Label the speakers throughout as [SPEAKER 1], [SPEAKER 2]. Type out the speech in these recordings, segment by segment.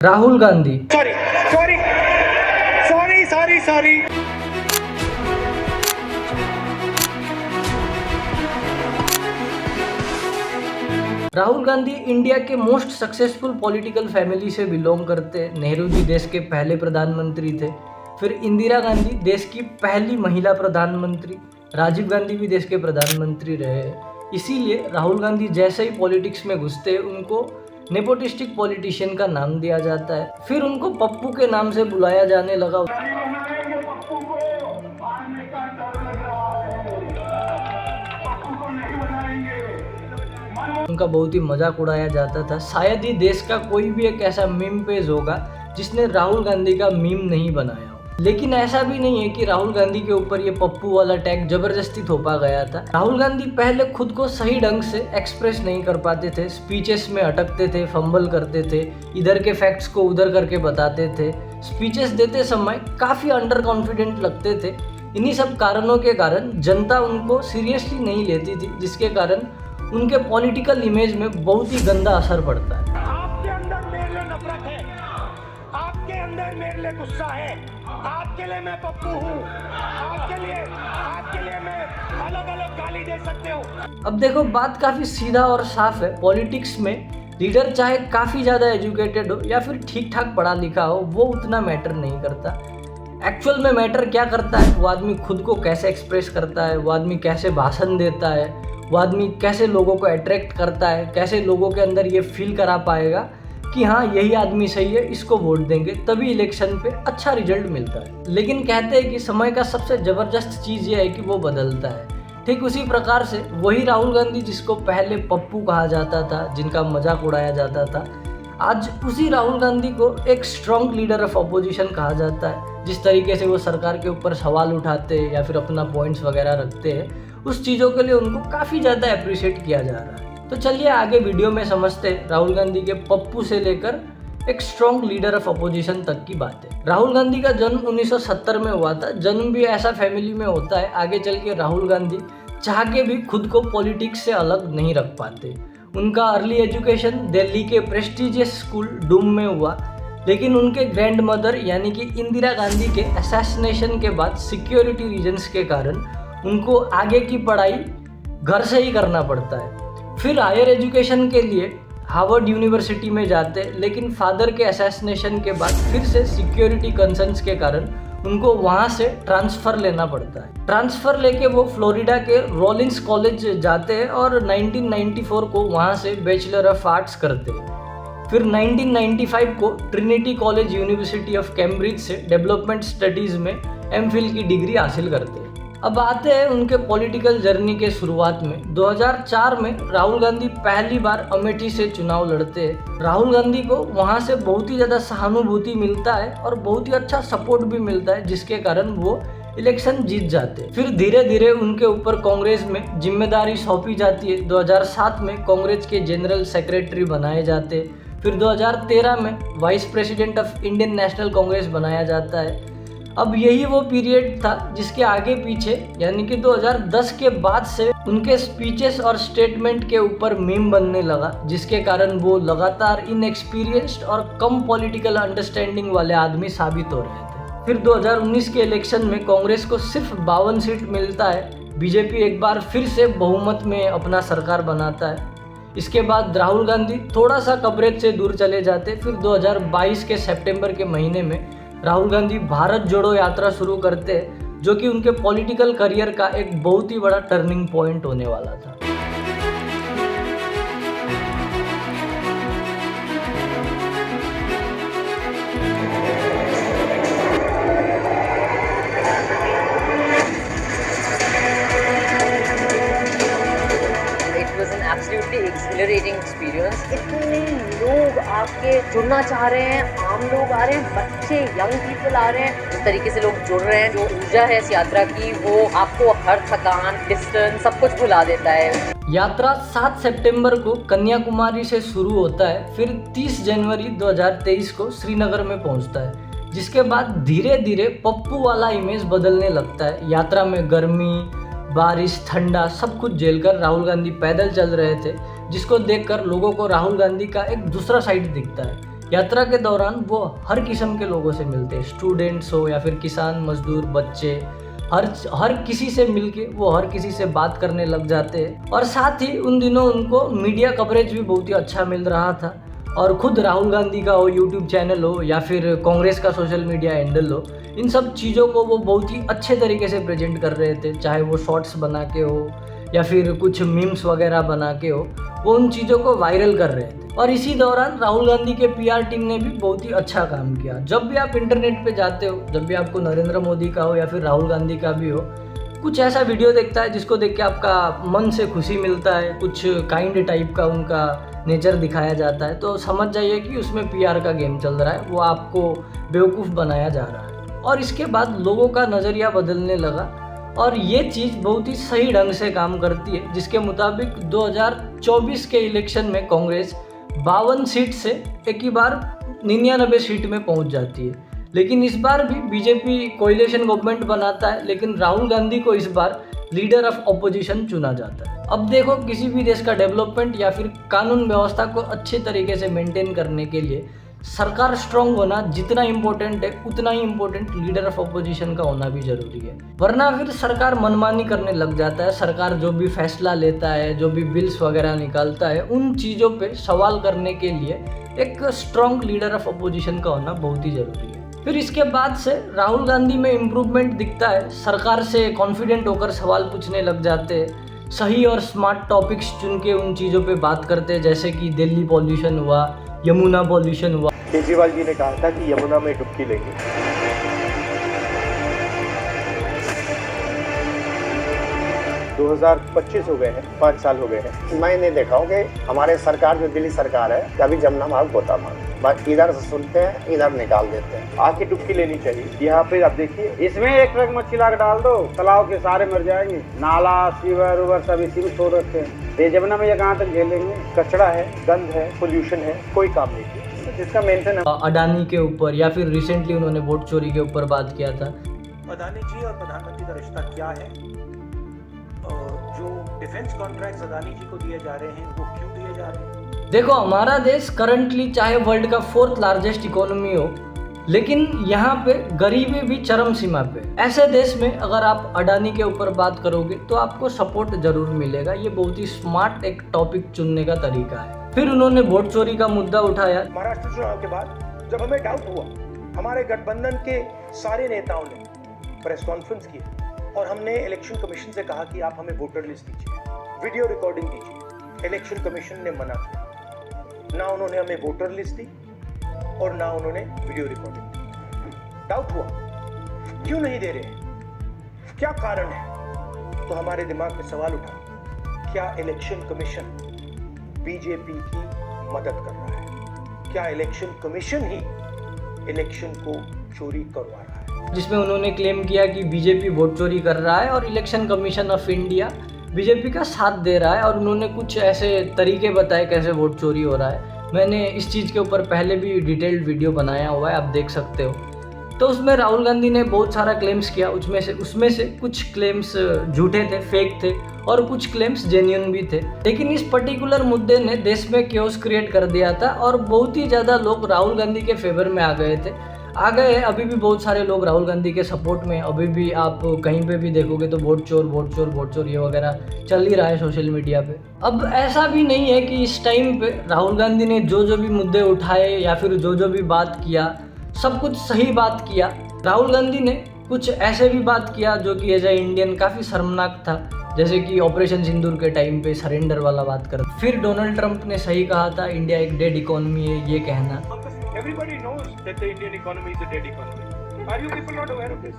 [SPEAKER 1] Rahul Gandhi.
[SPEAKER 2] Sorry sorry sorry sorry sorry.
[SPEAKER 1] Rahul Gandhi India के most successful political family से belong करते हैं। नेहरू जी देश के पहले प्रधानमंत्री थे। फिर इंदिरा गांधी देश की पहली महिला प्रधानमंत्री। राजीव गांधी भी देश के प्रधानमंत्री रहे हैं। इसीलिए राहुल गांधी जैसे ही पॉलिटिक्स में घुसते हैं उनको नेपोटिस्टिक पॉलिटिशियन का नाम दिया जाता है। फिर उनको पप्पू के नाम से बुलाया जाने लगा। उनका बहुत ही मजाक उड़ाया जाता था। शायद ही देश का कोई भी एक ऐसा मीम पेज होगा जिसने राहुल गांधी का मीम नहीं बनाया हो। लेकिन ऐसा भी नहीं है कि राहुल गांधी के ऊपर ये पप्पू वाला टैग जबरदस्ती थोपा गया था। राहुल गांधी पहले खुद को सही ढंग से एक्सप्रेस नहीं कर पाते थे। स्पीचेस में अटकते थे, फंबल करते थे, इधर के फैक्ट्स को उधर करके बताते थे। स्पीचेस देते समय काफ़ी अंडर कॉन्फिडेंट लगते थे। इन्हीं सब कारणों के कारण जनता उनको सीरियसली नहीं लेती थी, जिसके कारण उनके पॉलिटिकल इमेज में बहुत ही गंदा असर पड़ता है।
[SPEAKER 2] आपके अंदर मेरे लिए नफरत है, आपके अंदर मेरे लिए गुस्सा है, आपके लिए मैं पप्पू हूँ, आपके लिए मैं अलग अलग गाली दे सकते हो।
[SPEAKER 1] अब देखो, बात काफ़ी सीधा और साफ है। पॉलिटिक्स में लीडर चाहे काफ़ी ज़्यादा एजुकेटेड हो या फिर ठीक ठाक पढ़ा लिखा हो, वो उतना मैटर नहीं करता। एक्चुअल में मैटर क्या करता है, वो आदमी खुद को कैसे एक्सप्रेस करता है, वो आदमी कैसे भाषण देता है, वो आदमी कैसे लोगों को अट्रैक्ट करता है, कैसे लोगों के अंदर ये फील करा पाएगा कि हाँ यही आदमी सही है, इसको वोट देंगे, तभी इलेक्शन पे अच्छा रिजल्ट मिलता है। लेकिन कहते हैं कि समय का सबसे ज़बरदस्त चीज़ ये है कि वो बदलता है। ठीक उसी प्रकार से वही राहुल गांधी जिसको पहले पप्पू कहा जाता था, जिनका मजाक उड़ाया जाता था, आज उसी राहुल गांधी को एक स्ट्रॉन्ग लीडर ऑफ अपोजिशन कहा जाता है। जिस तरीके से वो सरकार के ऊपर सवाल उठाते हैं या फिर अपना पॉइंट्स वगैरह रखते हैं, उस चीज़ों के लिए उनको काफ़ी ज़्यादा अप्रिशिएट किया जा रहा है। तो चलिए आगे वीडियो में समझते हैं राहुल गांधी के पप्पू से लेकर एक स्ट्रॉन्ग लीडर ऑफ अपोजिशन तक की बातें। राहुल गांधी का जन्म 1970 में हुआ था। जन्म भी ऐसा फैमिली में होता है, आगे चल के राहुल गांधी चाह के भी खुद को पॉलिटिक्स से अलग नहीं रख पाते। उनका अर्ली एजुकेशन दिल्ली के प्रेस्टिजियस स्कूल डूम में हुआ, लेकिन उनके ग्रैंड मदर यानी कि इंदिरा गांधी के असैसिनेशन के बाद सिक्योरिटी रीजंस के कारण उनको आगे की पढ़ाई घर से ही करना पड़ता है। फिर हायर एजुकेशन के लिए हार्वर्ड यूनिवर्सिटी में जाते, लेकिन फादर के असैसिनेशन के बाद फिर से सिक्योरिटी कंसर्न्स के कारण उनको वहाँ से ट्रांसफ़र लेना पड़ता है। ट्रांसफ़र लेके वो फ्लोरिडा के रॉलिंस कॉलेज जाते हैं और 1994 को वहाँ से बैचलर ऑफ आर्ट्स करते हैं। फिर 1995 को Trinity college university of Cambridge से डेवलपमेंट स्टडीज़ में एमफिल की डिग्री हासिल करते हैं। अब आते हैं उनके पॉलिटिकल जर्नी के शुरुआत में। 2004 में राहुल गांधी पहली बार अमेठी से चुनाव लड़ते हैं। राहुल गांधी को वहां से बहुत ही ज़्यादा सहानुभूति मिलता है और बहुत ही अच्छा सपोर्ट भी मिलता है, जिसके कारण वो इलेक्शन जीत जाते हैं। फिर धीरे धीरे उनके ऊपर कांग्रेस में जिम्मेदारी सौंपी जाती है। 2007 में कांग्रेस के जनरल सेक्रेटरी बनाए जाते। फिर 2013 में vice president of Indian national Congress बनाया जाता है। अब यही वो पीरियड था जिसके आगे पीछे यानी कि 2010 के बाद से उनके स्पीचेस और स्टेटमेंट के ऊपर मीम बनने लगा, जिसके कारण वो लगातार इनएक्सपीरियंस्ड और कम पॉलिटिकल अंडरस्टैंडिंग वाले आदमी साबित हो रहे थे। फिर 2019 के इलेक्शन में कांग्रेस को सिर्फ 52 सीट मिलता है। बीजेपी एक बार फिर से बहुमत में अपना सरकार बनाता है। इसके बाद राहुल गांधी थोड़ा सा कवरेज से दूर चले जाते। फिर 2022 के सितंबर के महीने में राहुल गांधी भारत जोड़ो यात्रा शुरू करते हैं, जो कि उनके पॉलिटिकल करियर का एक बहुत ही बड़ा टर्निंग पॉइंट होने वाला था।
[SPEAKER 3] Absolutely accelerating experience. इतने लोग आपके जुड़ना चाह रहे हैं, आम लोग आ रहे हैं, बच्चे यंग पीपल आ रहे हैं, जिस तरीके से लोग जुड़ रहे हैं, जो ऊर्जा है इस यात्रा की वो आपको हर थकान, डिस्टेंस सब कुछ भुला देता है।
[SPEAKER 1] यात्रा 7 सितंबर को कन्याकुमारी से शुरू होता है, फिर 30 जनवरी 2023 को श्रीनगर में पहुंचता है, जिसके बाद धीरे धीरे पप्पू वाला इमेज बदलने लगता है। यात्रा में गर्मी, बारिश, ठंडा सब कुछ झेलकर राहुल गांधी पैदल चल रहे थे, जिसको देखकर लोगों को राहुल गांधी का एक दूसरा साइड दिखता है। यात्रा के दौरान वो हर किस्म के लोगों से मिलते हैं, स्टूडेंट्स हो या फिर किसान, मजदूर, बच्चे, हर किसी से मिलके वो हर किसी से बात करने लग जाते हैं। और साथ ही उन दिनों उनको मीडिया कवरेज भी बहुत ही अच्छा मिल रहा था। और खुद राहुल गांधी का हो यूट्यूब चैनल हो या फिर कांग्रेस का सोशल मीडिया हैंडल हो, इन सब चीज़ों को वो बहुत ही अच्छे तरीके से प्रेजेंट कर रहे थे, चाहे वो शॉर्ट्स बना के हो या फिर कुछ मीम्स वगैरह बना के हो, वो उन चीज़ों को वायरल कर रहे थे। और इसी दौरान राहुल गांधी के पीआर टीम ने भी बहुत ही अच्छा काम किया। जब भी आप इंटरनेट पे जाते हो, जब भी आपको नरेंद्र मोदी का हो या फिर राहुल गांधी का भी हो, कुछ ऐसा वीडियो देखता है जिसको देख के आपका मन से खुशी मिलता है, कुछ काइंड टाइप का उनका नेचर दिखाया जाता है, तो समझ जाइए कि उसमें पीआर का गेम चल रहा है, वो आपको बेवकूफ़ बनाया जा रहा है। और इसके बाद लोगों का नज़रिया बदलने लगा और ये चीज़ बहुत ही सही ढंग से काम करती है, जिसके मुताबिक 2024 के इलेक्शन में कांग्रेस 52 सीट से एक ही बार 99 सीट में पहुंच जाती है। लेकिन इस बार भी बीजेपी कोalition गवर्नमेंट बनाता है, लेकिन राहुल गांधी को इस बार लीडर ऑफ ऑपोजिशन चुना जाता है। अब देखो, किसी भी देश का डेवलपमेंट या फिर कानून व्यवस्था को अच्छे तरीके से मेंटेन करने के लिए सरकार स्ट्रांग होना जितना इम्पोर्टेंट है, उतना ही इम्पोर्टेंट लीडर ऑफ ऑपोजिशन का होना भी जरूरी है। वरना फिर सरकार मनमानी करने लग जाता है। सरकार जो भी फैसला लेता है, जो भी बिल्स वगैरह निकालता है, उन चीज़ों पे सवाल करने के लिए एक स्ट्रांग लीडर ऑफ ऑपोजिशन का होना बहुत ही जरूरी है। फिर इसके बाद से राहुल गांधी में इम्प्रूवमेंट दिखता है। सरकार से कॉन्फिडेंट होकर सवाल पूछने लग जाते हैं, सही और स्मार्ट टॉपिक्स चुन के उन चीज़ों पे बात करते हैं, जैसे कि दिल्ली पॉल्यूशन हुआ, यमुना पॉल्यूशन हुआ।
[SPEAKER 2] केजरीवाल जी ने कहा था कि यमुना में डुबकी लेंगे। 2025 हो गए हैं, 5 साल हो गए हैं। मैं नहीं देखा हूँ कि हमारे सरकार जो दिल्ली सरकार है, कभी जमुना मार्ग होता था, बस इधर से सुनते हैं, इधर निकाल देते हैं। आके डुबकी लेनी चाहिए। यहाँ पे आप देखिए,
[SPEAKER 4] इसमें एक ट्रक मच्छी ला के डाल दो, तालाब के सारे मर जाएंगे। नाला सीवर उवर सब इसी में छोड़ रखे हैं। ये जमुना में ये कहाँ तक झेलेंगे?
[SPEAKER 2] कचरा है, गंद है, पोल्यूशन है, कोई काम नहीं किया जिसका मेंटेन।
[SPEAKER 1] अडानी के ऊपर या फिर रिसेंटली उन्होंने वोट चोरी के ऊपर बात किया था।
[SPEAKER 5] अदानी जी और प्रधानमंत्री का रिश्ता क्या है? जो डिफेंस कॉन्ट्रैक्ट्स अदानी जी को दिए जा रहे हैं, वो क्यों दिए जा रहे हैं?
[SPEAKER 1] देखो, हमारा देश करंटली चाहे वर्ल्ड का 4th लार्जेस्ट इकोनॉमी हो, लेकिन यहाँ पे गरीबी भी चरम सीमा पे। ऐसे देश में अगर आप अडानी के ऊपर बात करोगे तो आपको सपोर्ट जरूर मिलेगा। ये बहुत ही स्मार्ट एक टॉपिक चुनने का तरीका है। फिर उन्होंने वोट चोरी का मुद्दा उठाया।
[SPEAKER 2] महाराष्ट्र चुनाव के बाद जब हमें डाउट हुआ, हमारे गठबंधन के सारे नेताओं ने प्रेस कॉन्फ्रेंस की और हमने इलेक्शन कमीशन से कहा कि आप हमें वोटर लिस्ट दीजिए, वीडियो रिकॉर्डिंग दीजिए। इलेक्शन कमीशन ने मना किया। ना उन्होंने हमें वोटर लिस्ट दी और ना उन्होंने वीडियो रिकॉर्डिंग दी। डाउट हुआ, क्यों नहीं दे रहे, क्या कारण है? तो हमारे दिमाग में सवाल उठा, क्या इलेक्शन कमीशन बीजेपी की मदद कर रहा है? क्या इलेक्शन कमीशन ही इलेक्शन को चोरी करवा रहा है?
[SPEAKER 1] जिसमें उन्होंने क्लेम किया कि बीजेपी वोट चोरी कर रहा है और election commission of India BJP का साथ दे रहा है। और उन्होंने कुछ ऐसे तरीके बताए कैसे वोट चोरी हो रहा है। मैंने इस चीज़ के ऊपर पहले भी डिटेल्ड वीडियो बनाया हुआ है, आप देख सकते हो। तो उसमें राहुल गांधी ने बहुत सारा क्लेम्स किया। उसमें से कुछ क्लेम्स झूठे थे, फेक थे, और कुछ क्लेम्स जेन्युइन भी थे। लेकिन इस पर्टिकुलर मुद्दे ने देश में केओस क्रिएट कर दिया था और बहुत ही ज़्यादा लोग राहुल गांधी के फेवर में आ गए थे। अभी भी बहुत सारे लोग राहुल गांधी के सपोर्ट में। अभी भी आप कहीं पे भी देखोगे तो वोट चोर ये वगैरह चल ही रहा है सोशल मीडिया पे। अब ऐसा भी नहीं है कि इस टाइम पे राहुल गांधी ने जो भी मुद्दे उठाए या फिर जो भी बात किया, सब कुछ सही बात किया। राहुल गांधी ने कुछ ऐसे भी बात किया जो कि एज ए इंडियन काफ़ी शर्मनाक था, जैसे कि ऑपरेशन सिंदूर के टाइम पे सरेंडर वाला बात कर। फिर डोनाल्ड ट्रंप ने सही कहा था, इंडिया एक डेड इकोनॉमी है, ये कहना।
[SPEAKER 2] Everybody knows that the Indian economy is a dead economy. Are you people not aware of this?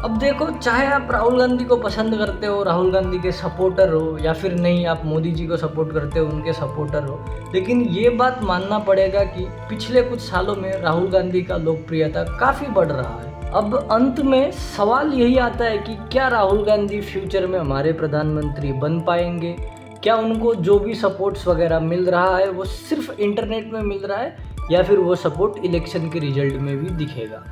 [SPEAKER 1] अब देखो, चाहे आप राहुल गांधी को पसंद करते हो, राहुल गांधी के सपोर्टर हो, या फिर नहीं आप मोदी जी को सपोर्ट करते हो, उनके सपोर्टर हो, लेकिन ये बात मानना पड़ेगा कि पिछले कुछ सालों में राहुल गांधी का लोकप्रियता काफ़ी बढ़ रहा है। अब अंत में सवाल यही आता है कि क्या राहुल गांधी फ्यूचर में हमारे प्रधानमंत्री बन पाएंगे? क्या उनको जो भी सपोर्ट्स वगैरह मिल रहा है वो सिर्फ इंटरनेट में मिल रहा है, या फिर वो सपोर्ट इलेक्शन के रिजल्ट में भी दिखेगा?